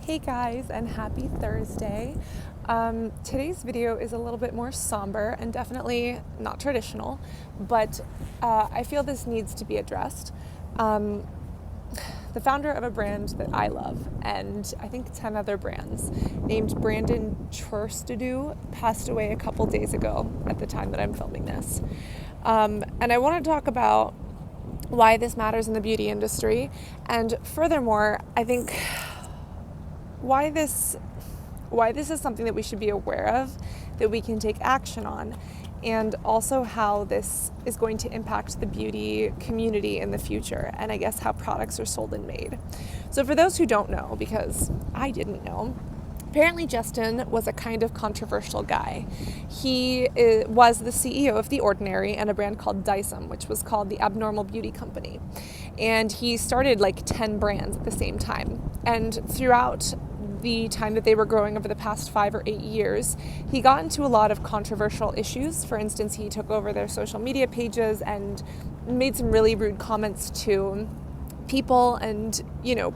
Hey guys, and happy Thursday. Today's video is a little bit more somber and definitely not traditional, but I feel this needs to be addressed. The founder of a brand that I love, and I think 10 other brands, named Brandon Truaxe, passed away a couple days ago at the time that I'm filming this. And I want to talk about why this matters in the beauty industry, and furthermore, I think why this is something that we should be aware of, that we can take action on, and also how this is going to impact the beauty community in the future, and I guess how products are sold and made. So for those who don't know, because I didn't know, apparently Justin was a kind of controversial guy. He was the CEO of The Ordinary and a brand called Dysum, which was called the Abnormal Beauty Company. And he started like 10 brands at the same time. And throughout the time that they were growing over the past 5 or 8 years, he got into a lot of controversial issues. For instance, he took over their social media pages and made some really rude comments to people and,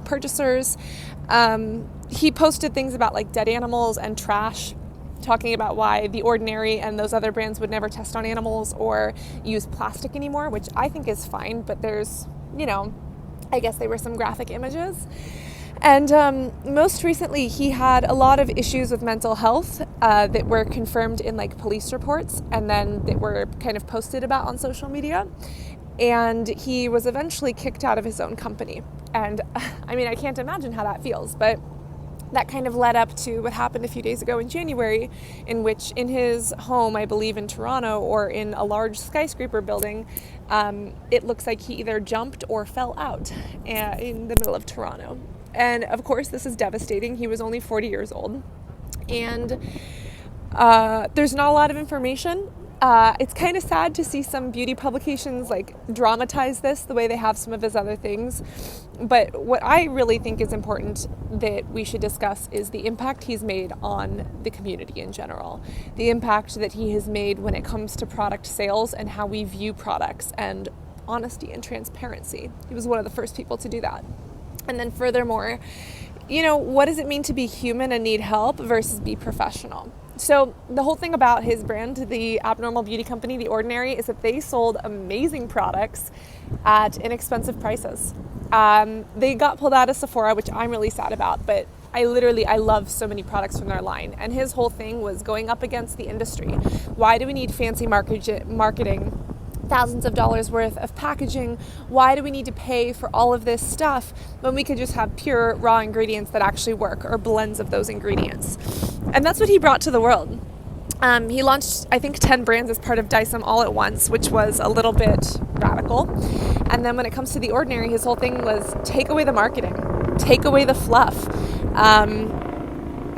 purchasers. He posted things about like dead animals and trash, talking about why The Ordinary and those other brands would never test on animals or use plastic anymore, which I think is fine, but there's, I guess they were some graphic images. And most recently, he had a lot of issues with mental health that were confirmed in like police reports and then that were kind of posted about on social media. And he was eventually kicked out of his own company. And I mean, I can't imagine how that feels, but that kind of led up to what happened a few days ago in January, in which in his home, I believe in Toronto, or in a large skyscraper building, it looks like he either jumped or fell out in the middle of Toronto. And of course, this is devastating. He was only 40 years old. And there's not a lot of information. It's kind of sad to see some beauty publications like dramatize this the way they have some of his other things. But what I really think is important that we should discuss is the impact he's made on the community in general. The impact that he has made when it comes to product sales and how we view products, and honesty and transparency. He was one of the first people to do that. And then furthermore, what does it mean to be human and need help versus be professional? So the whole thing about his brand, the Abnormal Beauty Company, The Ordinary, is that they sold amazing products at inexpensive prices. They got pulled out of Sephora, which I'm really sad about, but I love so many products from their line. And his whole thing was going up against the industry. Why do we need fancy marketing? Thousands of dollars worth of packaging? Why do we need to pay for all of this stuff when we could just have pure raw ingredients that actually work, or blends of those ingredients? And that's what he brought to the world. He launched, I think, 10 brands as part of Dysum all at once, which was a little bit radical. And then when it comes to The Ordinary, his whole thing was take away the marketing, take away the fluff,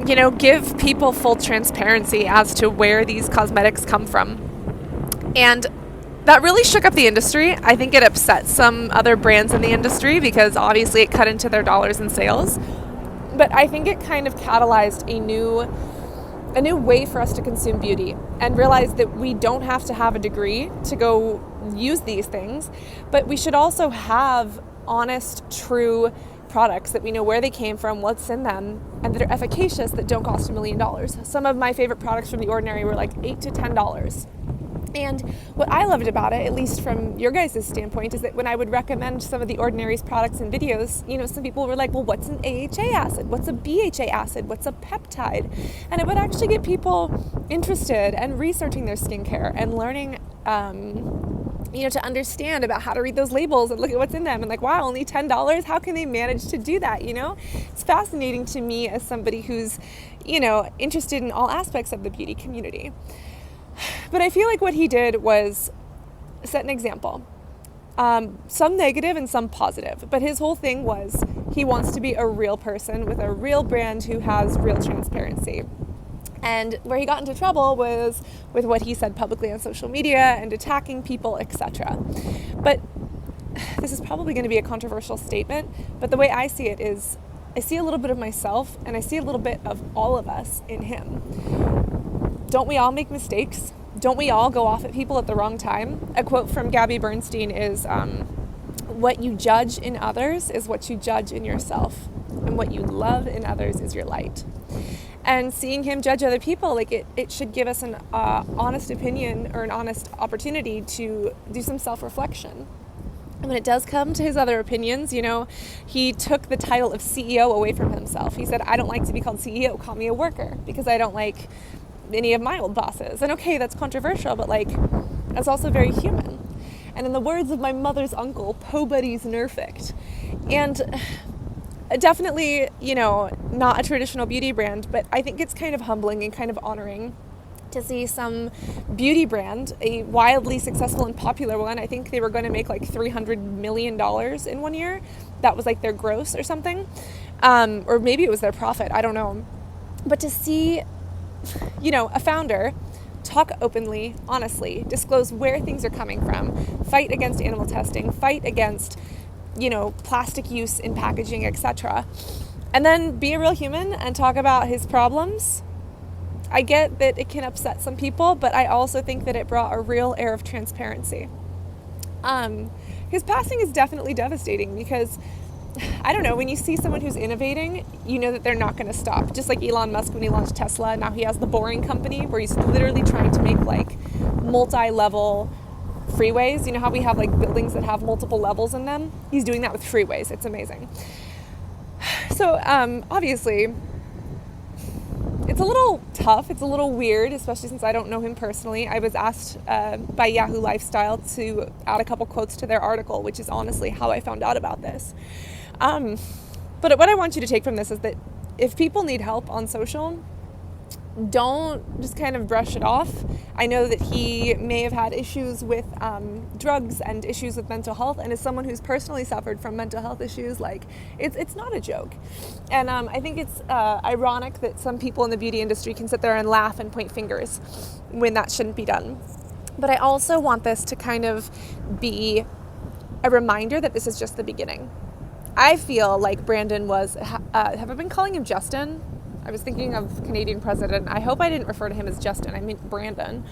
give people full transparency as to where these cosmetics come from. And that really shook up the industry. I think it upset some other brands in the industry because obviously it cut into their dollars in sales. But I think it kind of catalyzed a new way for us to consume beauty and realize that we don't have to have a degree to go use these things, but we should also have honest, true products that we know where they came from, what's in them, and that are efficacious, that don't cost $1 million. Some of my favorite products from The Ordinary were like $8 to $10. And what I loved about it, at least from your guys' standpoint, is that when I would recommend some of The Ordinary's products and videos, some people were like, well, what's an AHA acid? What's a BHA acid? What's a peptide? And it would actually get people interested and researching their skincare and learning, to understand about how to read those labels and look at what's in them. And like, wow, only $10? How can they manage to do that? It's fascinating to me as somebody who's, interested in all aspects of the beauty community. But I feel like what he did was set an example, some negative and some positive. But his whole thing was he wants to be a real person with a real brand who has real transparency. And where he got into trouble was with what he said publicly on social media and attacking people, etc. But this is probably going to be a controversial statement, but the way I see it is I see a little bit of myself and I see a little bit of all of us in him. Don't we all make mistakes? Don't we all go off at people at the wrong time? A quote from Gabby Bernstein is, what you judge in others is what you judge in yourself. And and what you love in others is your light. And seeing him judge other people, like it should give us an honest opinion or an honest opportunity to do some self-reflection. And when it does come to his other opinions, you know, he took the title of CEO away from himself. He said, I don't like to be called CEO, call me a worker, because I don't like any of my old bosses. And okay, that's controversial, but like, that's also very human. And in the words of my mother's uncle, po buddy's nerfect. And definitely, you know, not a traditional beauty brand, but I think it's kind of humbling and kind of honoring to see some beauty brand, a wildly successful and popular one. I think they were going to make like $300 million in 1 year. That was like their gross or something. Or maybe it was their profit. I don't know. But to see, you know, a founder talk openly, honestly, disclose where things are coming from, fight against animal testing, fight against, you know, plastic use in packaging, etc. And then be a real human and talk about his problems. I get that it can upset some people, but I also think that it brought a real air of transparency. His passing is definitely devastating because, I don't know, when you see someone who's innovating, you know that they're not going to stop. Just like Elon Musk when he launched Tesla, now he has the Boring Company where he's literally trying to make like multi-level freeways. You know how we have like buildings that have multiple levels in them? He's doing that with freeways. It's amazing. So obviously it's a little tough. It's a little weird, especially since I don't know him personally. I was asked by Yahoo Lifestyle to add a couple quotes to their article, which is honestly how I found out about this. But what I want you to take from this is that if people need help on social, don't just kind of brush it off. I know that he may have had issues with drugs and issues with mental health, and as someone who's personally suffered from mental health issues, like it's not a joke. And I think it's ironic that some people in the beauty industry can sit there and laugh and point fingers when that shouldn't be done. But I also want this to kind of be a reminder that this is just the beginning. I feel like Brandon was, have I been calling him Justin? I was thinking of Canadian president. I hope I didn't refer to him as Justin. I mean Brandon.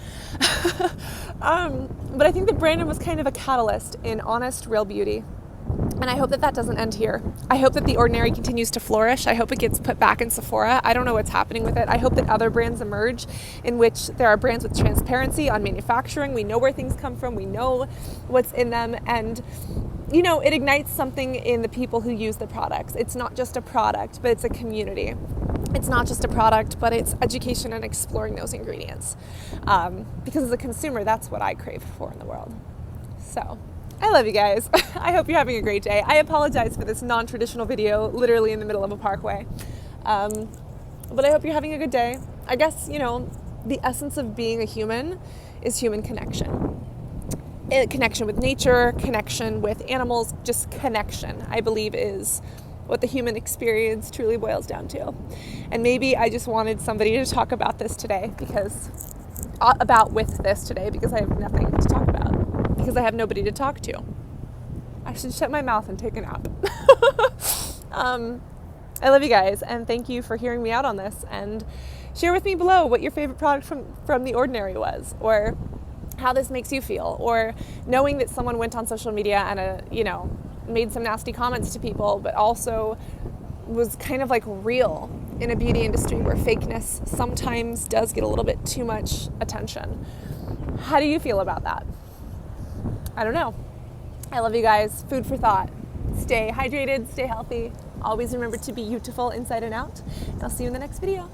But I think that Brandon was kind of a catalyst in honest, real beauty. And I hope that that doesn't end here. I hope that The Ordinary continues to flourish. I hope it gets put back in Sephora. I don't know what's happening with it. I hope that other brands emerge in which there are brands with transparency on manufacturing. We know where things come from. We know what's in them. And, you know, it ignites something in the people who use the products. It's not just a product, but it's a community. It's not just a product, but it's education and exploring those ingredients. Because as a consumer, that's what I crave for in the world. So I love you guys. I hope you're having a great day. I apologize for this non-traditional video, literally in the middle of a parkway. But I hope you're having a good day. I guess, you know, the essence of being a human is human connection. Connection with nature, connection with animals, just connection, I believe, is what the human experience truly boils down to. And maybe I just wanted somebody to talk about this today because I have nothing to talk about, because I have nobody to talk to. I should shut my mouth and take a nap. I love you guys, and thank you for hearing me out on this, and share with me below what your favorite product from The Ordinary was, or how this makes you feel, or knowing that someone went on social media and made some nasty comments to people, but also was kind of like real in a beauty industry where fakeness sometimes does get a little bit too much attention. How do you feel about that? I don't know. I love you guys. Food for thought. Stay hydrated, stay healthy. Always remember to be beautiful inside and out. And I'll see you in the next video.